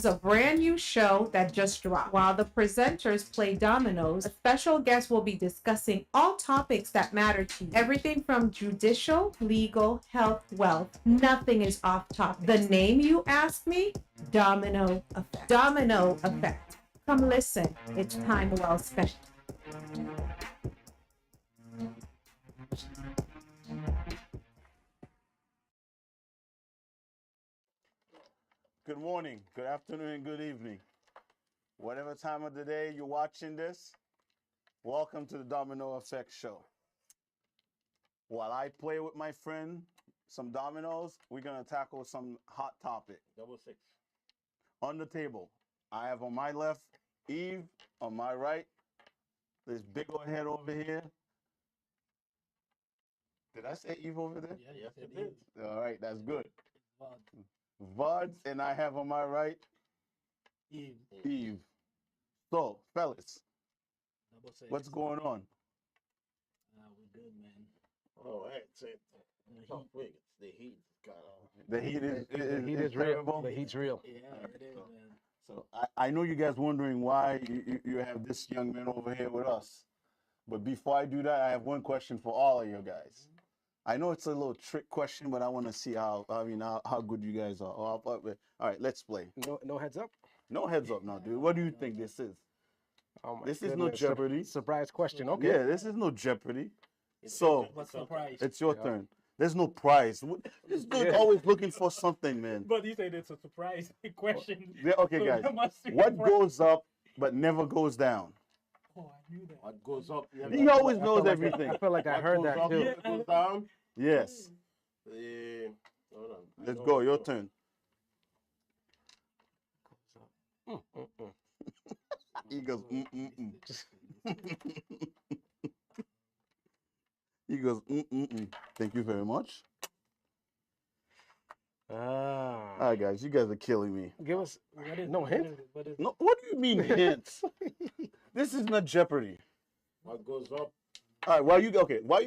a brand new show that just dropped. While the presenters play dominoes, a special guest will be discussing all topics that matter to you. Everything from judicial, legal, health, wealth. Nothing is off topic. The name you ask me? Domino Effect. Domino Effect. Come listen. It's time well spent. Good morning, good afternoon, and good evening. Whatever time of the day you're watching this, welcome to the Domino Effect Show. While I play with my friend some dominoes, we're going to tackle some hot topic. 66. On the table, I have on my left Eve, on my right, this big old head over here. Did I say Eve over there? Yeah, yes, it did. All right, that's good. Vods, and I have on my right Eve. So, fellas, what's going on? We're good, man. All right, so the heat got on. The heat is real. terrible. The heat's real. Yeah, it is, man. So I know you guys wondering why you have this young man over here with us. But before I do that, I have one question for all of you guys. I know it's a little trick question, but I want to see how good you guys are. All right, let's play. No heads up. No heads up now, dude. What do you think this is? Oh my This is no goodness. Jeopardy. Surprise question. Okay. Yeah, this is no Jeopardy. So What's the price? it's your turn. There's no prize. This dude always looking for something, man. But you said it's a surprise question. Yeah, okay, guys. What goes up but never goes down? Oh, I knew that. What goes up? He always knows everything. I feel like I heard that too. Yeah. Goes down. Yes. Hold on. Let's go. Your turn. He goes, He goes, Thank you very much. All right, guys, you guys are killing me. Give us no hint. No, what do you mean hints? This is not Jeopardy. What goes up? All right, while you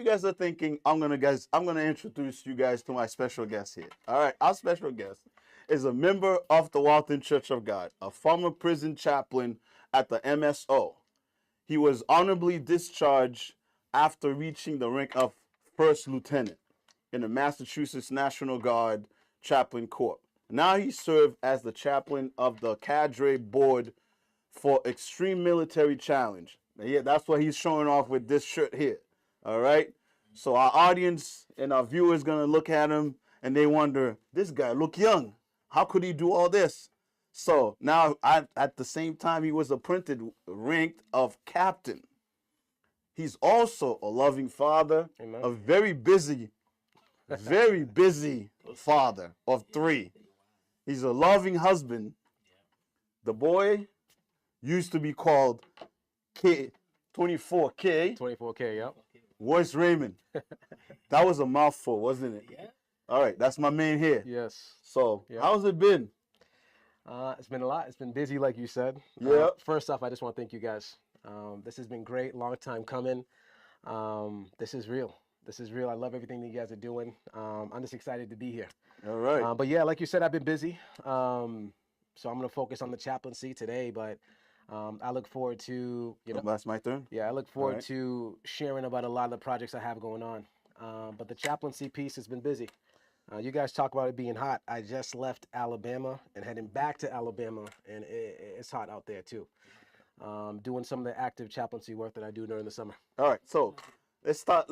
guys are thinking, I'm gonna introduce you guys to my special guest here. All right, our special guest is a member of the Walton Church of God, a former prison chaplain at the MSO. He was honorably discharged after reaching the rank of first lieutenant in the Massachusetts National Guard Chaplain Corps. Now he served as the chaplain of the cadre board for Extreme Military Challenge. Yeah, that's what he's showing off with this shirt here. All right. So our audience and our viewers gonna look at him and they wonder, this guy look young. How could he do all this? So now at the same time he was appointed ranked of captain. He's also a loving father, Amen. a very busy father of 3. He's a loving husband. The boy used to be called K 24K. 24K. Yep. Royce Raymond. That was a mouthful, wasn't it? Yeah. All right, that's my man here. Yes. So, Yeah. how's it been? It's been a lot. It's been busy, like you said. Yeah. First off, I just want to thank you guys. This has been great. Long time coming. This is real. This is real. I love everything that you guys are doing. I'm just excited to be here. All right. But yeah, like you said, I've been busy. So I'm going to focus on the chaplaincy today. But I look forward to That's my turn. Yeah, I look forward right. to sharing about a lot of the projects I have going on. But the chaplaincy piece has been busy. You guys talk about it being hot. I just left Alabama and heading back to Alabama, and it's hot out there too. Doing some of the active chaplaincy work that I do during the summer. All right. So, let's start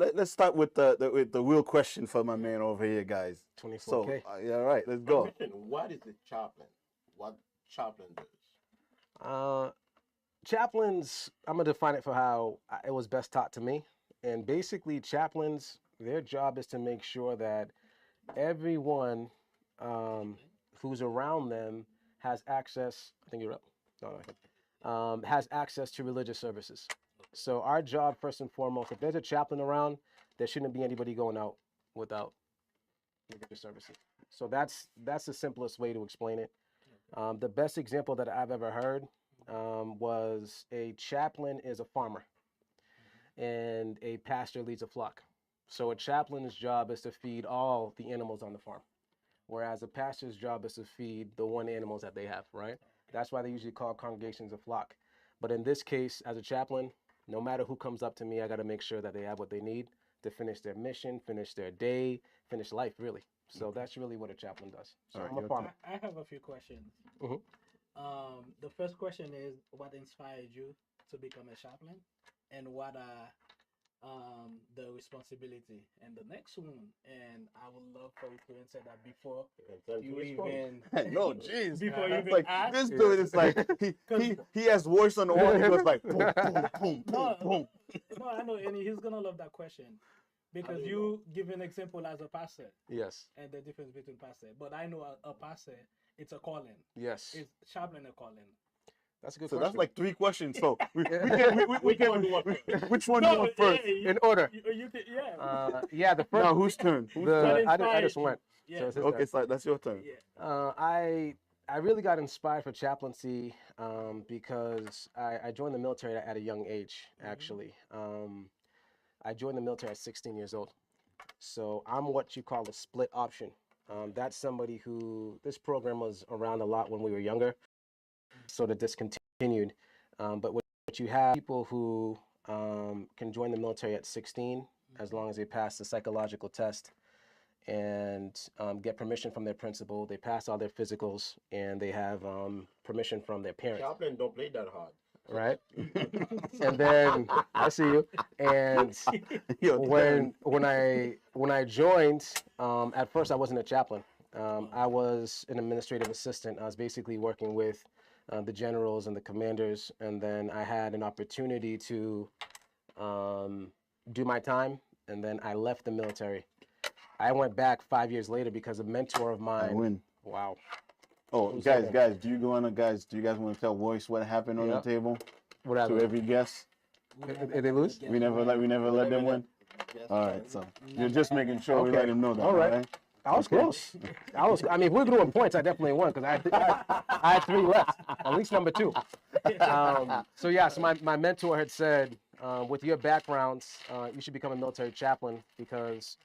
with the real question for my man over here, guys. 24K. So, yeah, all right, let's go. What is the chaplain? What chaplain does? Chaplains, I'm going to define it for how it was best taught to me. And basically, chaplains, their job is to make sure that everyone who's around them has access. I think you're up. No, has access to religious services. So our job, first and foremost, if there's a chaplain around, there shouldn't be anybody going out without religious services. So that's the simplest way to explain it. The best example that I've ever heard was a chaplain is a farmer and a pastor leads a flock. So a chaplain's job is to feed all the animals on the farm, whereas a pastor's job is to feed the one animals that they have, right? That's why they usually call congregations a flock. But in this case, as a chaplain, no matter who comes up to me, I got to make sure that they have what they need to finish their mission, finish their day, finish life, really. So that's really what a chaplain does. So Alright, I'm a your farmer. I have a few questions. Mhm. The first question is, what inspired you to become a chaplain, and what are the responsibility? And the next one, and I would love for you to answer that before you even No, jeez. before you That's even like ask. this dude is like he has voice on the wall. He goes like boom, boom, boom, boom, boom. No, I know, and he's gonna love that question because you give an example as a pastor Yes. and the difference between pastor. But I know a pastor, it's a calling. Yes. It's chaplain a calling. That's a good So question. that's like 3 questions. So we Which can one do you want which one do you want first? yeah, in order. you can, yeah. Yeah, the first. Now whose turn? Whose the, turn? I just inspired went. you? So it's Yeah. his Okay, so that's your turn. Yeah. I really got inspired for chaplaincy because I joined the military at a young age, actually. I joined the military at 16 years old. So I'm what you call a split option. That's somebody who, this program was around a lot when we were younger, sort of discontinued. But what you have people who can join the military at 16 as long as they pass the psychological test and get permission from their principal. They pass all their physicals and they have permission from their parents. Chaplain don't play that hard. Right? And then I see you. And Your turn. when I joined, at first I wasn't a chaplain. I was an administrative assistant. I was basically working with the generals and the commanders, and then I had an opportunity to do my time, and then I left the military. I went back 5 years later because a mentor of I mine. win. Wow. Oh, Who's guys, second? do you guys want to tell Royce what happened on the Yep. table Whatever. to every guest? Did they lose? We never let them win. All right, so you're just making sure we Okay. let him know that. All right. All right? I was close. I mean, if we're doing points, I definitely won because I had 3 left, at least number 2. So yeah, so my mentor had said, with your backgrounds, you should become a military chaplain because,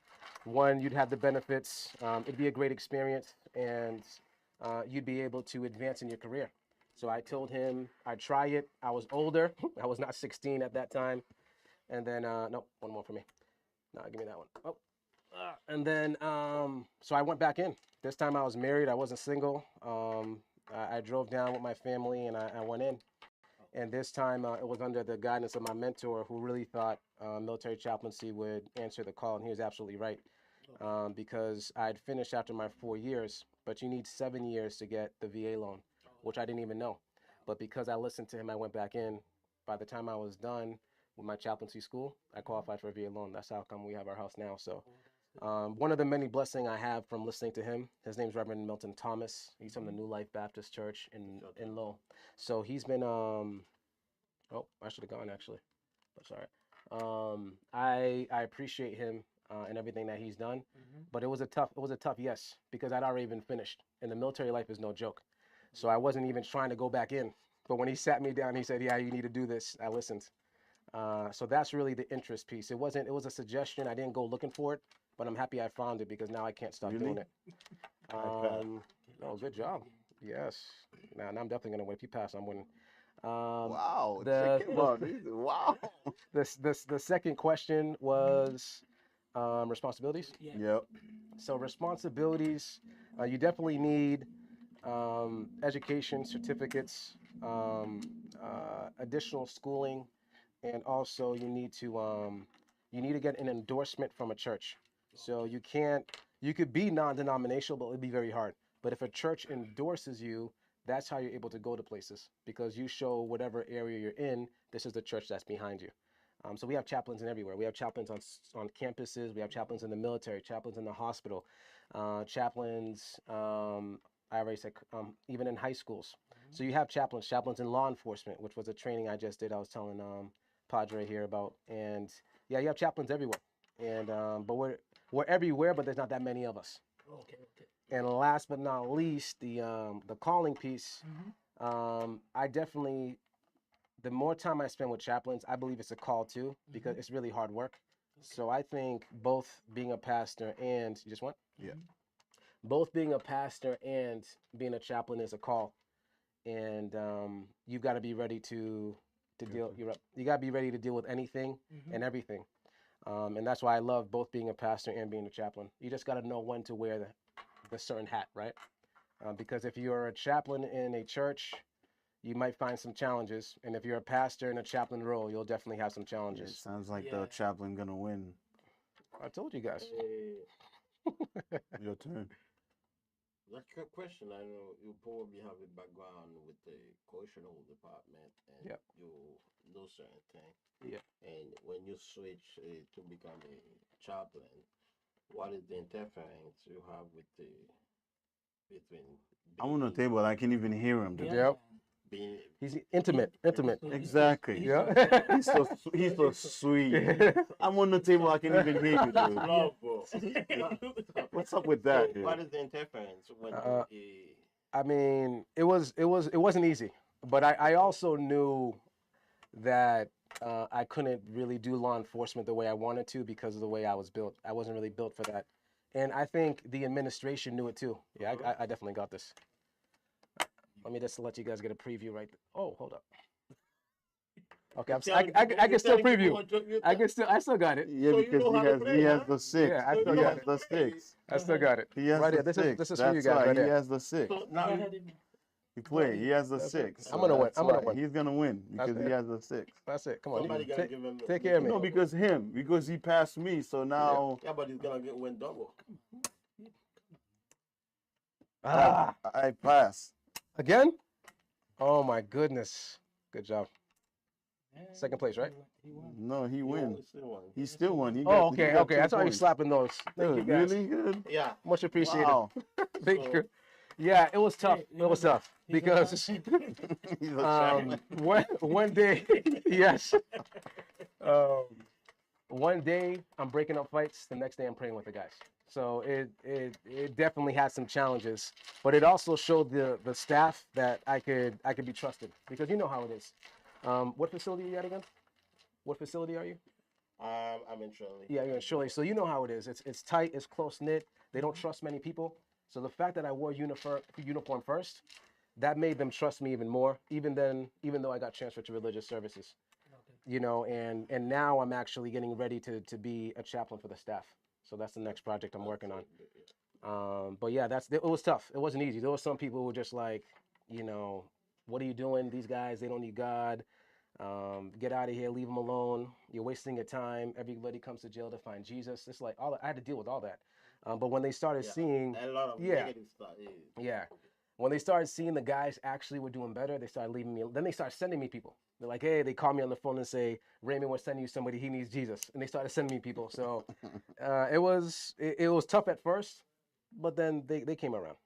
one, you'd have the benefits, it'd be a great experience, and you'd be able to advance in your career. So I told him I'd try it. I was older. I was not 16 at that time. And then, nope, one more for me. No, give me that one. Oh. And then, so I went back in. This time I was married. I wasn't single. I drove down with my family and I went in. And this time it was under the guidance of my mentor who really thought military chaplaincy would answer the call. And he was absolutely right. Because I'd finished after my 4 years, but you need 7 years to get the VA loan, which I didn't even know. But because I listened to him, I went back in. By the time I was done with my chaplaincy school, I qualified for a VA loan. That's how come we have our house now. So one of the many blessings I have from listening to him, his name's Reverend Milton Thomas. He's from the New Life Baptist Church in Lowell. So he's been, oh, I should have gone actually, but sorry. I appreciate him and everything that he's done, but it was a tough yes, because I'd already been finished, and the military life is no joke. So I wasn't even trying to go back in. But when he sat me down, he said, yeah, you need to do this. I listened. So that's really the interest piece. It was a suggestion. I didn't go looking for it, but I'm happy I found it because now I can't stop doing it. Oh, good job. Yes. Now I'm definitely going to win. If you pass, I'm winning. Wow. Wow. The second question was responsibilities. Yep. So responsibilities, you definitely need education, certificates, additional schooling, and also you need to get an endorsement from a church. So you could be non-denominational, but it'd be very hard. But if a church endorses you, that's how you're able to go to places, because you show whatever area you're in, this is the church that's behind you. So we have chaplains in everywhere. We have chaplains on campuses. We have chaplains in the military, chaplains in the hospital, chaplains, I already said, even in high schools. So you have chaplains in law enforcement, which was a training I just did. I was telling Padre here about. And yeah, you have chaplains everywhere. And but we're everywhere, but there's not that many of us. Okay. And last but not least, the calling piece. I definitely, the more time I spend with chaplains, I believe it's a call too, because it's really hard work. So I think both being a pastor and, you just went? Yeah. Both being a pastor and being a chaplain is a call. and you've got to be ready to deal. You got to be ready to deal with anything and everything. And that's why I love both being a pastor and being a chaplain. You just got to know when to wear the certain hat, right? Because if you're a chaplain in a church, you might find some challenges, and if you're a pastor in a chaplain role, you'll definitely have some It challenges. sounds like the chaplain gonna win. I told you guys. Your turn. That's a good question. I know you probably have a background with the correctional department and Yep. you know certain things. Yeah. And when you switch to become a chaplain, what is the interference you have with the between I'm on the being, table. I can't even hear him. dude. Yep. being He's intimate. Exactly. Yeah. He's so sweet. I'm on the table. I can't even hear you, dude. love, bro? What's up with that, So dude? what is the interference when I mean, it wasn't easy, but I also knew that I couldn't really do law enforcement the way I wanted to because of the way I was built. I wasn't really built for that, and I think the administration knew it too. Yeah, I definitely got this. Let me just let you guys get a preview right there. Oh, hold up. Okay, I can still preview. I still got it. Yeah, So you because know how to play, he has huh? the six. Yeah, I he still got has it. the six. I still got it. He has Right the there. six. This is for That's you guys right. right He there. has the six. So now Go ahead. He played. He has the That's it. six. I'm gonna win. That's I'm gonna right. win. He's gonna win because That's he it. has the six. That's it. Come on. somebody gonna give him Take care of me. No, because he passed me. So now Yeah, but he's gonna win double. I pass. Again? Oh my goodness. Good job. Second place, right? He won. No, he wins. Still won. He still won. He got, Oh, he okay, got okay. 2 That's why you're points. slapping those. Thank you Good, guys. really good. Yeah. Much appreciated. Wow. Thank So- you. Yeah, it was tough. Hey, It was tough he's a because He's a champion. one day, yes. One day I'm breaking up fights. The next day I'm praying with the guys. So it definitely had some challenges, but it also showed the staff that I could be trusted because you know how it is. What facility are you at again? What facility are you? I'm in Shirley. Yeah, you're in Shirley. So you know how it is. It's tight. It's close knit. They don't trust many people. So the fact that I wore uniform first, that made them trust me even more. Even though I got transferred to religious services, you know, and now I'm actually getting ready to be a chaplain for the staff. So that's the next project I'm working on. But yeah, it was tough. It wasn't easy. There were some people who were just like, you know, what are you doing? These guys, they don't need God. Get out of here, leave them alone. You're wasting your time. Everybody comes to jail to find Jesus. It's like I had to deal with all that. But when they started seeing, a lot of yeah. negative stuff. yeah, when they started seeing the guys actually were doing better, they started leaving me. Then they started sending me people. They're like, hey, they call me on the phone and say, Raymond, we're sending you somebody. He needs Jesus, and they started sending me people. So it was tough at first, but then they came around.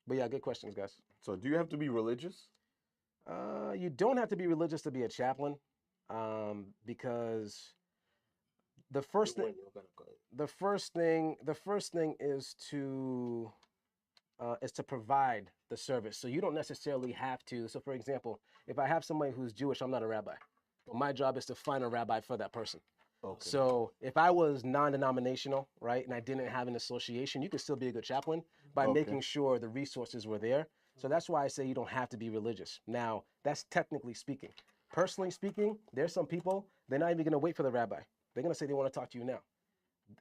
But yeah, good questions, guys. So do you have to be religious? You don't have to be religious to be a chaplain, because the first thing is to provide the service. So you don't necessarily have to. So for example, if I have somebody who's Jewish, I'm not a rabbi, but my job is to find a rabbi for that person. Okay. So if I was non-denominational, right, and I didn't have an association, you could still be a good chaplain by making sure the resources were there. So that's why I say you don't have to be religious. Now, that's technically speaking. Personally speaking, there's some people, they're not even going to wait for the rabbi. They're going to say they want to talk to you now.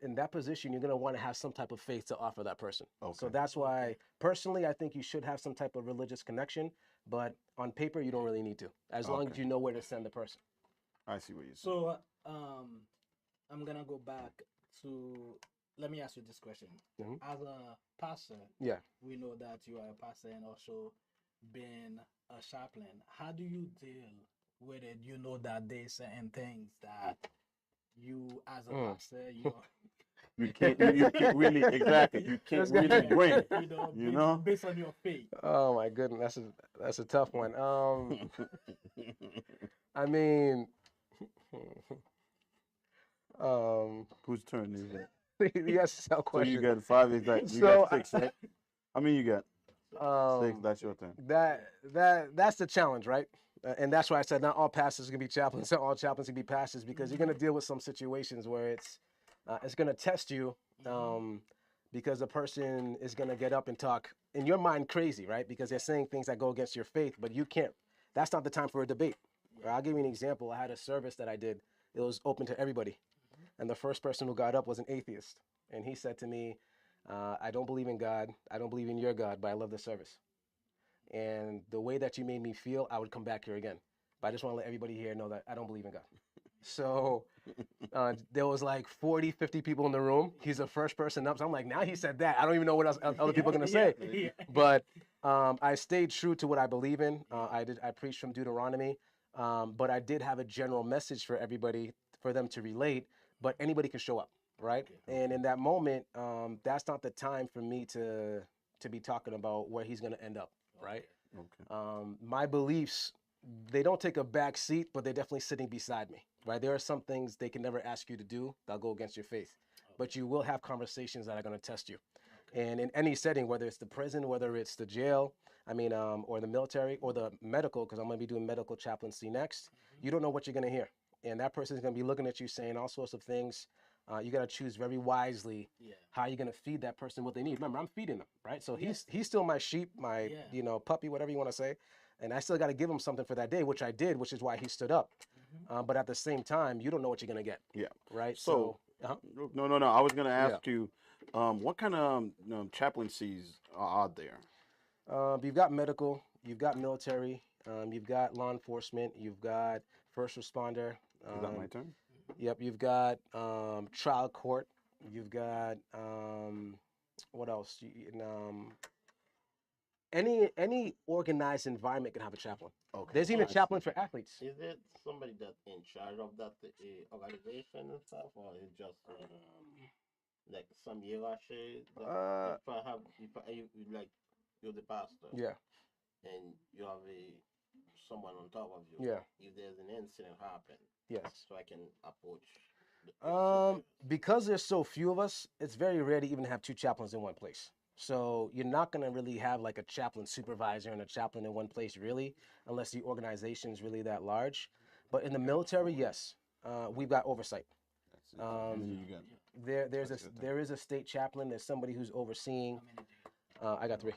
In that position, you're going to want to have some type of faith to offer that person. Okay. So that's why, personally, I think you should have some type of religious connection, but on paper, you don't really need to, as long as you know where to send the person. I see what you're saying. So I'm gonna go back to. Let me ask you this question. Mhm. As a pastor, Yeah. we know that you are a pastor and also being a chaplain. How do you deal with it? You know that there's certain things that you, as a pastor, You can't really exactly. You can't really bring. You know? based on your faith. Oh my goodness, that's a tough one. I mean, Whose turn is it? yes, no So question. you got 5 exactly. You So, got 6, right? I mean, you got 6. That's your turn. That's the challenge, right? And that's why I said not all pastors can be chaplains, not all chaplains can be pastors, because you're going to deal with some situations where it's going to test you, because a person is going to get up and talk in your mind crazy, right? Because they're saying things that go against your faith, but you can't. That's not the time for a debate. I'll give you an example. I had a service that I did. It was open to everybody. And the first person who got up was an atheist. And he said to me, I don't believe in God. I don't believe in your God, but I love the service. And the way that you made me feel, I would come back here again. But I just want to let everybody here know that I don't believe in God. So there was like 40, 50 people in the room. He's the first person up. So I'm like, now he said that. I don't even know what else other people are going to say. But I stayed true to what I believe in. I preached from Deuteronomy. But I did have a general message for everybody, for them to relate. But anybody can show up, right? And in that moment, that's not the time for me to be talking about where he's going to end up, right? My beliefs, they don't take a back seat, but they're definitely sitting beside me, right? There are some things they can never ask you to do that'll go against your faith, but you will have conversations that are going to test you. And in any setting, whether it's the prison, whether it's the jail, or the military or the medical, because I'm going to be doing medical chaplaincy next, you don't know what you're going to hear. And that person is going to be looking at you saying all sorts of things. You got to choose very wisely how you're going to feed that person what they need. Remember, I'm feeding them, right? So he's still my sheep, my puppy, whatever you want to say. And I still got to give him something for that day, which I did, which is why he stood up. But at the same time, you don't know what you're going to get. Yeah. Right? So no. I was going to ask you, what kind of chaplaincies are out there? You've got medical, you've got military, you've got law enforcement, you've got first responder. Is that my turn? Yep, you've got trial court, you've got what else? Any organized environment can have a chaplain. Okay. There's even a chaplain for athletes. Is it somebody that's in charge of that organization and stuff, or is it just like some hierarchy? That if I have, like you're the pastor, and you have someone on top of you, if there's an incident happen, so I can approach. Because there's so few of us, it's very rare to even have two chaplains in one place. So you're not going to really have like a chaplain supervisor and a chaplain in one place, really, unless the organization is really that large. But in the military, yes, we've got oversight. There is a state chaplain. There's somebody who's overseeing. I got 3.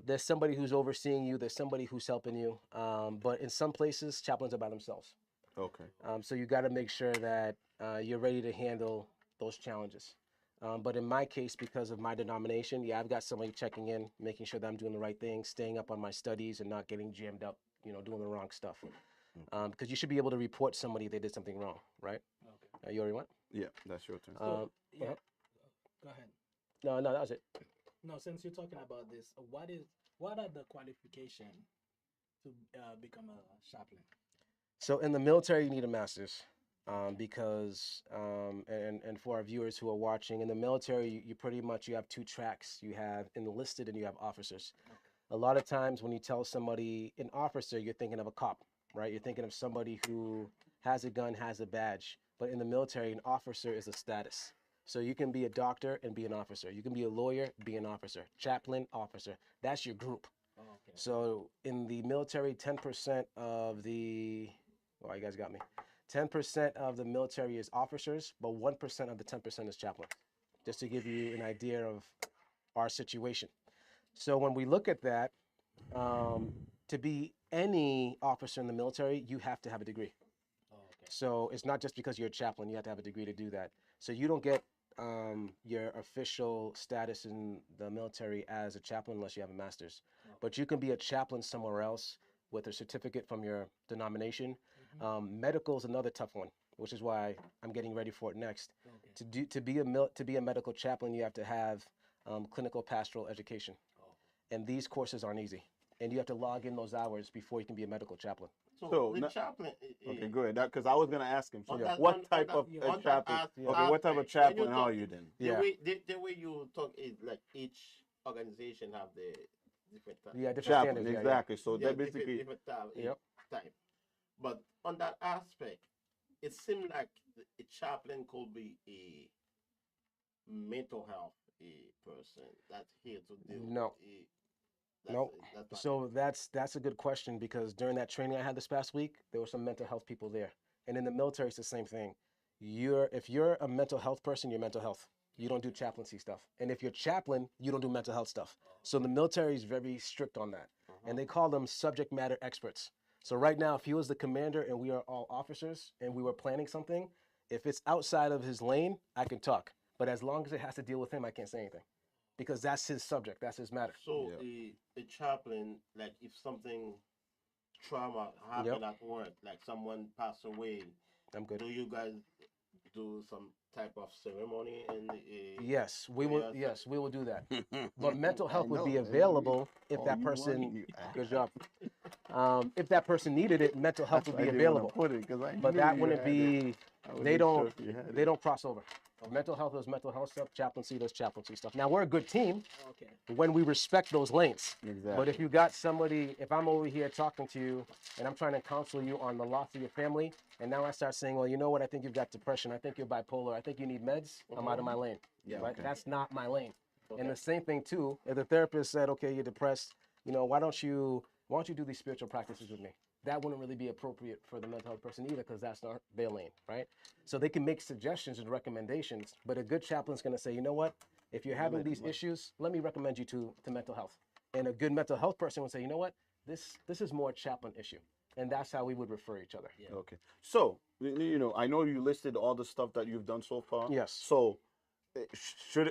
There's somebody who's overseeing you. There's somebody who's helping you. But in some places, chaplains are by themselves. Okay. So you got to make sure that you're ready to handle those challenges. But in my case, because of my denomination, I've got somebody checking in, making sure that I'm doing the right thing, staying up on my studies and not getting jammed up, doing the wrong stuff. Because you should be able to report somebody if they did something wrong, right? Okay. You already went? Yeah, that's your turn. Go ahead. No, that was it. No, since you're talking about this, what are the qualifications to become a chaplain? So in the military, you need a master's. Because and for our viewers who are watching, in the military, you pretty much you have 2 tracks. You have enlisted and you have officers. A lot of times when you tell somebody an officer, you're thinking of a cop, right? You're thinking of somebody who has a gun, has a badge. But in the military, an officer is a status. So you can be a doctor and be an officer. You can be a lawyer, be an officer. Chaplain, officer. That's your group. So in the military, 10% of the... Oh, you guys got me. 10% of the military is officers, but 1% of the 10% is chaplains, just to give you an idea of our situation. So when we look at that, to be any officer in the military, you have to have a degree. So it's not just because you're a chaplain, you have to have a degree to do that. So you don't get your official status in the military as a chaplain unless you have a master's. But you can be a chaplain somewhere else with a certificate from your denomination. Medical is another tough one, which is why I'm getting ready for it next. To be a medical chaplain, you have to have clinical pastoral education, and these courses aren't easy. And you have to log in those hours before you can be a medical chaplain. So the chaplain. Okay, go ahead. Because I was gonna ask him. So what type of chaplain? Okay, what type of chaplain are you then? The way you talk is like each organization have the different type. Different Chaplain, standards. exactly. So that basically. Different type. But on that aspect, it seems like a chaplain could be a mental health person that's here to do. No. So that's a good question, because during that training I had this past week, there were some mental health people there. And in the military, it's the same thing. If you're a mental health person, you're mental health. You don't do chaplaincy stuff. And if you're chaplain, you don't do mental health stuff. So the military is very strict on that. And they call them subject matter experts. So right now, if he was the commander and we are all officers and we were planning something, if it's outside of his lane, I can talk. But as long as it has to deal with him, I can't say anything. Because that's his subject, that's his matter. So a chaplain, like if something trauma happened at work, like someone passed away, I'm good. do you guys do some type of ceremony in the Yes, we will. Yes, we will do that. But mental health would be know. available if that person. Good job. If that person needed it, mental health would be available. But that wouldn't be. They don't. They don't cross over. Mental health is mental health stuff. Chaplaincy does chaplaincy stuff. Now we're a good team Okay. when we respect those lanes. Exactly. But if you got somebody, if I'm over here talking to you and I'm trying to counsel you on the loss of your family, and now I start saying, well, you know what? I think you've got depression. I think you're bipolar. I think you need meds. I'm out of my lane. Yeah, Right? okay. That's not my lane. And the same thing too. If the therapist said, okay, you're depressed, you know, why don't you do these spiritual practices with me? That wouldn't really be appropriate for the mental health person either, because that's not their lane, right? So they can make suggestions and recommendations, but a good chaplain's going to say, you know what? If you're having these issues, let me recommend you to mental health. And a good mental health person would say, you know what? This is more a chaplain issue. And that's how we would refer each other. Yeah. Okay. So, you know, I know you listed all the stuff that you've done so far. Yes. So,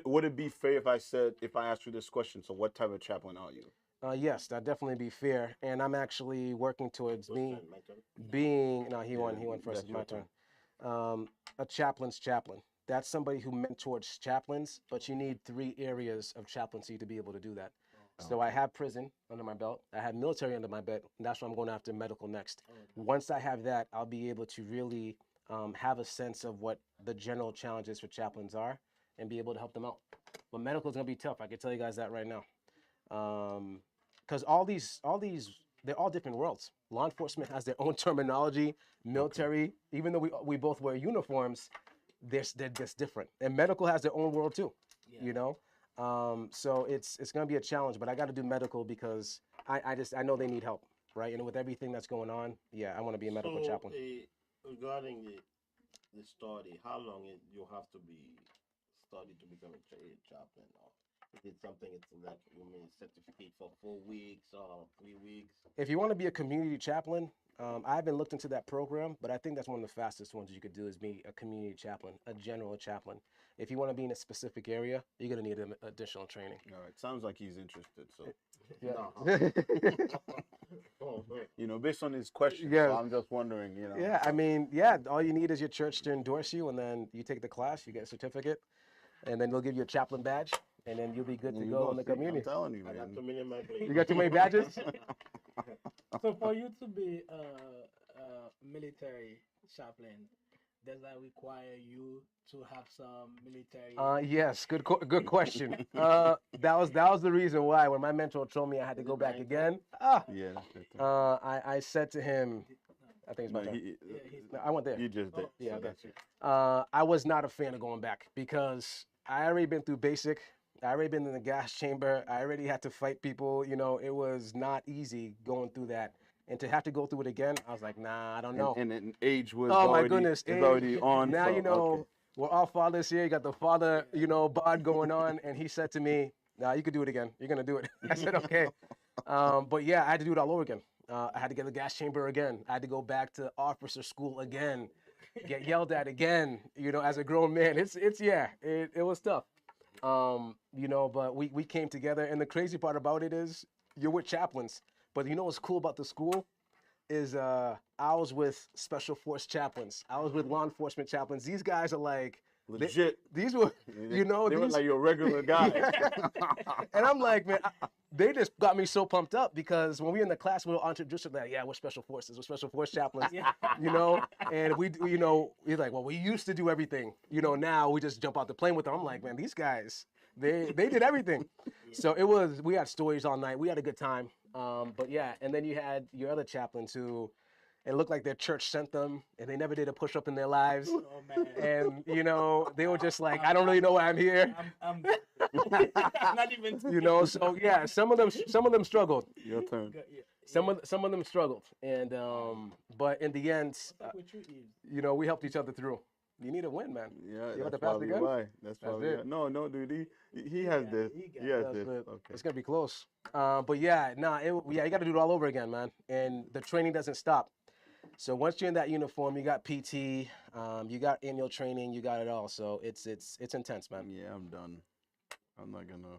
would it be fair if I asked you this question? So, what type of chaplain are you? Yes, that'd definitely be fair. And I'm actually working towards my turn? being, no, he won first, that's it's my your turn. A chaplain's chaplain. That's somebody who mentors chaplains, but you need 3 areas of chaplaincy to be able to do that. So I have prison under my belt. I have military under my belt. And that's why I'm going after medical next. Once I have that, I'll be able to really have a sense of what the general challenges for chaplains are and be able to help them out. But medical is going to be tough. I can tell you guys that right now. Because all these, they're all different worlds. Law enforcement has their own terminology. Military, even though we both wear uniforms, they're just different. And medical has their own world too. Yeah. You know, so it's going to be a challenge. But I got to do medical because I know they need help, right? And with everything that's going on, yeah, I want to be a medical chaplain. Regarding the study, how long you have to be studied to become a chaplain? Or is it something it's like you mean certificate for 4 weeks or 3 weeks? If you want to be a community chaplain, I haven't looked into that program, but I think that's one of the fastest ones you could do is be a community chaplain, a general chaplain. If you want to be in a specific area, you're going to need additional training. All right. Sounds like he's interested. So, you know, based on his question, Yeah. so I'm just wondering, you know. Yeah, I mean, yeah, all you need is your church to endorse you, and then you take the class, you get a certificate, and then they'll give you a chaplain badge, and then you'll be good to You go know, in the see, I'm community. telling you, I got man. too many in my plate. You got too many badges? So for you to be a military chaplain, does that require you to have some military? Yes, good question. That was the reason why when my mentor told me I had to go back again. Yeah. That's it. I said to him, I think it's my No, turn. he's No, I went there. you just did. Yeah, So okay. that's it. I was not a fan of going back because I already been through basic. I already been in the gas chamber. I already had to fight people. You know, it was not easy going through that. And to have to go through it again, I was like, nah, I don't know. And age was Oh my already, goodness! is already on. Now so, you know okay. we're all fathers here. You got the father, you know, bod going on, and he said to me, "Nah, you could do it again. You're gonna do it." I said, "Okay," but yeah, I had to do it all over again. I had to get the gas chamber again. I had to go back to officer school again, get yelled at again. You know, as a grown man, it was tough. You know, but we came together, and the crazy part about it is you're with chaplains. But you know what's cool about the school is I was with special force chaplains. I was with law enforcement chaplains. These guys are like Legit. these were, you know, they were these, like your regular guy. and I'm like, man, they just got me so pumped up because when we were in the class, we were introduced like, yeah, we're special forces, we're special force chaplains, you know, and you know, we're like, well, we used to do everything, you know, now we just jump out the plane with them. I'm like, man, these guys, they did everything. So we had stories all night. We had a good time. But yeah, and then you had your other chaplains who, it looked like their church sent them, and they never did a push-up in their lives. Oh man. And you know, they were just like, I don't really know why I'm here. I'm not even. You know, so yeah, some of them struggled. Your turn. Yeah. Some of them struggled, and but in the end, What's up with you, Eve? you know, we helped each other through. You need a win, man. Yeah, You want that's to pass the probably gun? why. That's probably it. why. No, dude. He has got this. it, he got He it. has That's this. it. Okay. It's gonna be close. But yeah, nah, yeah, you got to do it all over again, man. And the training doesn't stop. So once you're in that uniform, you got PT, you got annual training, you got it all. So it's intense, man. Yeah, I'm done. I'm not gonna.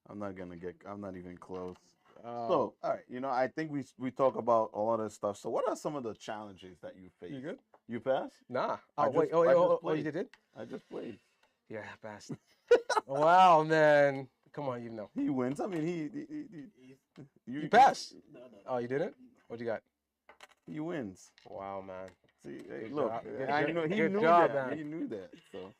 I'm not gonna get. I'm not even close. Uh, So, all right. I think we talk about a lot of stuff. So, what are some of the challenges that you face? You good? You pass? Nah. I Oh wait. just- Oh, I just you played. did? I just played. Yeah, fast. Wow, man. Come on, you know. He wins. I mean, He's- You passed. No. Oh, you didn't? What you got? he wins. Wow, man. See, hey, Good look, job. I know he Good knew job, that. man. He knew that. So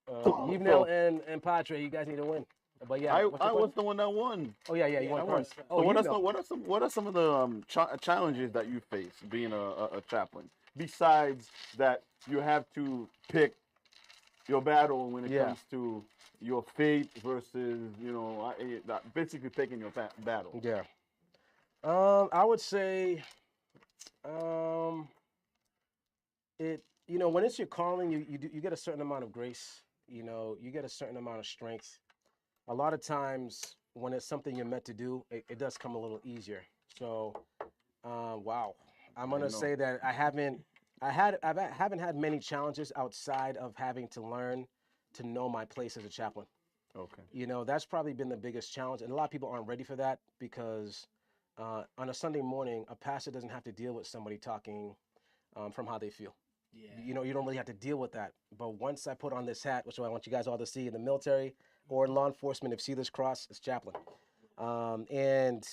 Evenel and Padre, you guys need to win. But yeah, I what's your was question? the one that won. Oh yeah, you Yeah, won I first. won. Oh, So Evenel. what are some of the challenges that you face being a chaplain? Besides that, you have to pick your battle when it Yeah. comes to your faith versus basically picking your battle. Yeah. I would say, um, when it's your calling, you get a certain amount of grace. You get a certain amount of strength. A lot of times when it's something you're meant to do, it does come a little easier. So, wow, I'm I gonna know. say that I haven't had many challenges outside of having to learn to know my place as a chaplain. Okay. That's probably been the biggest challenge, and a lot of people aren't ready for that because on a Sunday morning, a pastor doesn't have to deal with somebody talking from how they feel. Yeah. You don't really have to deal with that. But once I put on this hat, which I want you guys all to see in the military or in law enforcement, if you see this cross, it's chaplain. And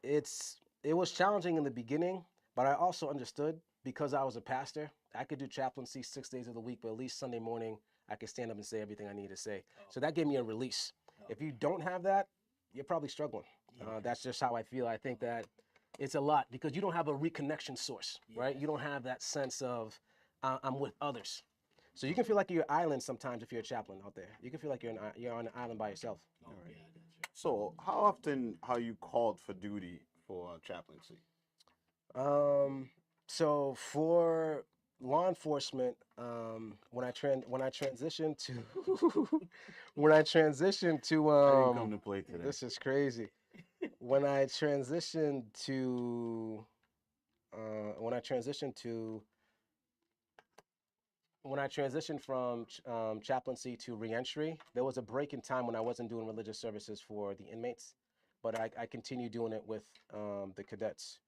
it was challenging in the beginning, but I also understood because I was a pastor, I could do chaplaincy 6 days of the week, but at least Sunday morning, I could stand up and say everything I need to say. So that gave me a release. If you don't have that, you're probably struggling. That's just how I feel. I think that it's a lot because you don't have a reconnection source, right? You don't have that sense of I'm with others. So you can feel like you're an island sometimes if you're a chaplain out there. You can feel like you're on an island by yourself. Oh, yeah, that's right. So, how often are you called for duty for chaplaincy? So for law enforcement, when I transitioned to when I transitioned to I didn't come to play today. this is crazy. When I transitioned to when I transitioned to when I transitioned from chaplaincy to reentry, there was a break in time when I wasn't doing religious services for the inmates, but I continued doing it with the cadets.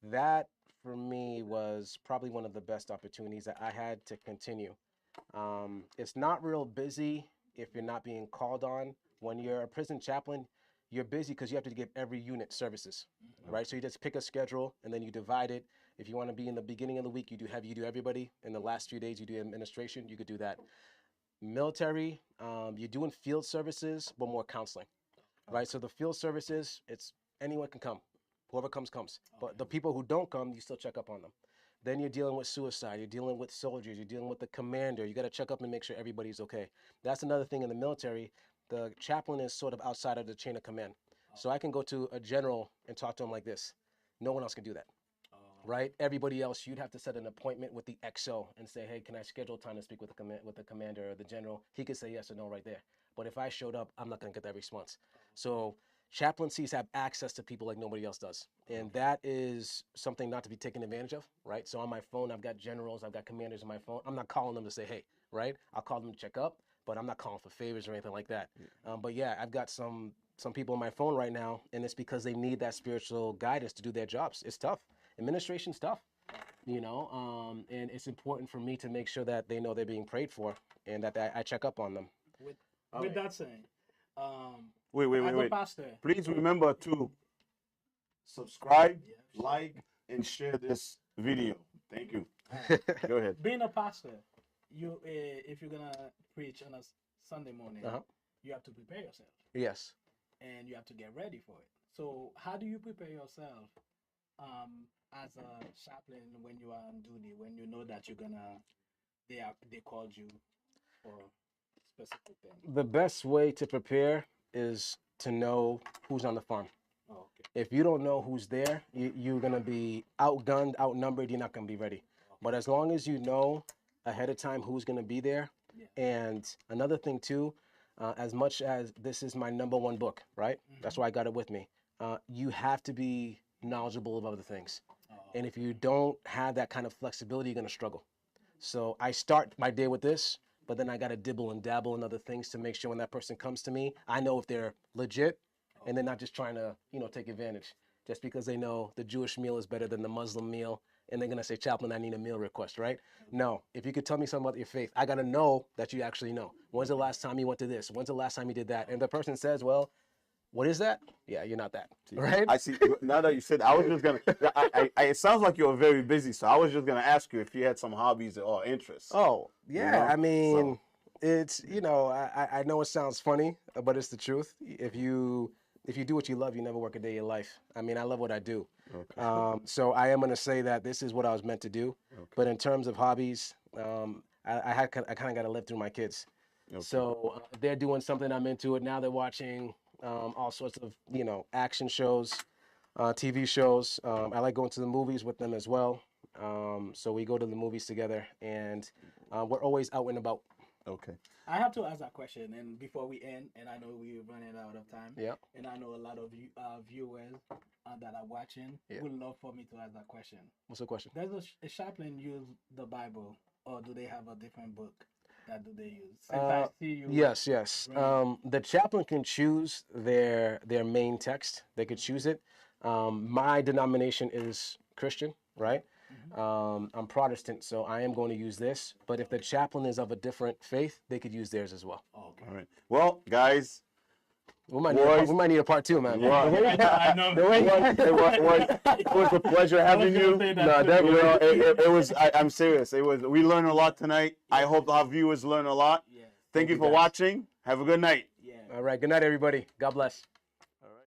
That for me was probably one of the best opportunities that I had to continue. It's not real busy if you're not being called on. When you're a prison chaplain, you're busy because you have to give every unit services, right? So you just pick a schedule and then you divide it. If you want to be in the beginning of the week, you do everybody. In the last few days, you do administration. You could do that. Military, you're doing field services, but more counseling, right? So the field services, it's anyone can come. Whoever comes, comes. But the people who don't come, you still check up on them. Then you're dealing with suicide. You're dealing with soldiers. You're dealing with the commander. You got to check up and make sure everybody's okay. That's another thing in the military. The chaplain is sort of outside of the chain of command. So I can go to a general and talk to him like this. No one else can do that, right? Everybody else, you'd have to set an appointment with the XO and say, hey, can I schedule time to speak with the commander or the general? He could say yes or no right there. But if I showed up, I'm not going to get that response. So chaplaincies have access to people like nobody else does. And that is something not to be taken advantage of, right? So on my phone, I've got generals, I've got commanders on my phone. I'm not calling them to say, hey, right? I'll call them to check up, but I'm not calling for favors or anything like that. But yeah, I've got some people on my phone right now, and it's because they need that spiritual guidance to do their jobs. It's tough. Administration's tough, and it's important for me to make sure that they know they're being prayed for and that I check up on them. With that saying, Wait, as a pastor, Please remember to subscribe, Yeah. like, and share this video. Thank you. Go ahead. being a pastor, you if you're gonna preach on a Sunday morning, Uh-huh. you have to prepare yourself Yes. and you have to get ready for it. So how do you prepare yourself as a chaplain when you are on duty, when you know that they called you for specific thing? The best way to prepare is to know who's on the farm. Oh, okay. If you don't know who's there, you're going to be outgunned, outnumbered. You're not going to be ready. But as long as you know ahead of time who's going to be there. Yeah. And another thing too, as much as this is my number one book, right? That's why I got it with me. You have to be knowledgeable of other things. And if you don't have that kind of flexibility, you're going to struggle. So I start my day with this, but then I got to dibble and dabble in other things to make sure when that person comes to me, I know if they're legit and they're not just trying to, take advantage just because they know the Jewish meal is better than the Muslim meal. And they're going to say, Chaplain, I need a meal request, right? No, if you could tell me something about your faith, I got to know that you actually know. When's the last time you went to this? When's the last time you did that? And the person says, well, what is that? Yeah, you're not that, right? I see. Now that you said, I was just gonna. It sounds like you're very busy, so I was just gonna ask you if you had some hobbies or interests. Oh, yeah. know? I mean, it's, I know it sounds funny, but it's the truth. If you do what you love, you never work a day in your life. I mean, I love what I do. Okay. So I am going to say that this is what I was meant to do. Okay. But in terms of hobbies, I kind of got to live through my kids. Okay. So if they're doing something, I'm into it. Now they're watching all sorts of, action shows, TV shows. I like going to the movies with them as well. So we go to the movies together, and we're always out and about. Okay. I have to ask that question, and before we end, and I know we're running out of time. Yeah. And I know a lot of viewers that are watching would love for me to ask that question. What's the question? Does a chaplain use the Bible, or do they have a different book that do they use? Since I see you. Yes. The chaplain can choose their main text. They could choose it. My denomination is Christian, right? I'm Protestant, so I am going to use this. But if the chaplain is of a different faith, they could use theirs as well. Oh, okay. All right. Well, guys, We might need a part two, man. Wow. I know. It was a pleasure having you. No, definitely. It was. I'm serious. It was. We learned a lot tonight. I hope our viewers learn a lot. Yeah. Thank you for guys. watching. Have a good night. Yeah. All right. Good night, everybody. God bless. All right.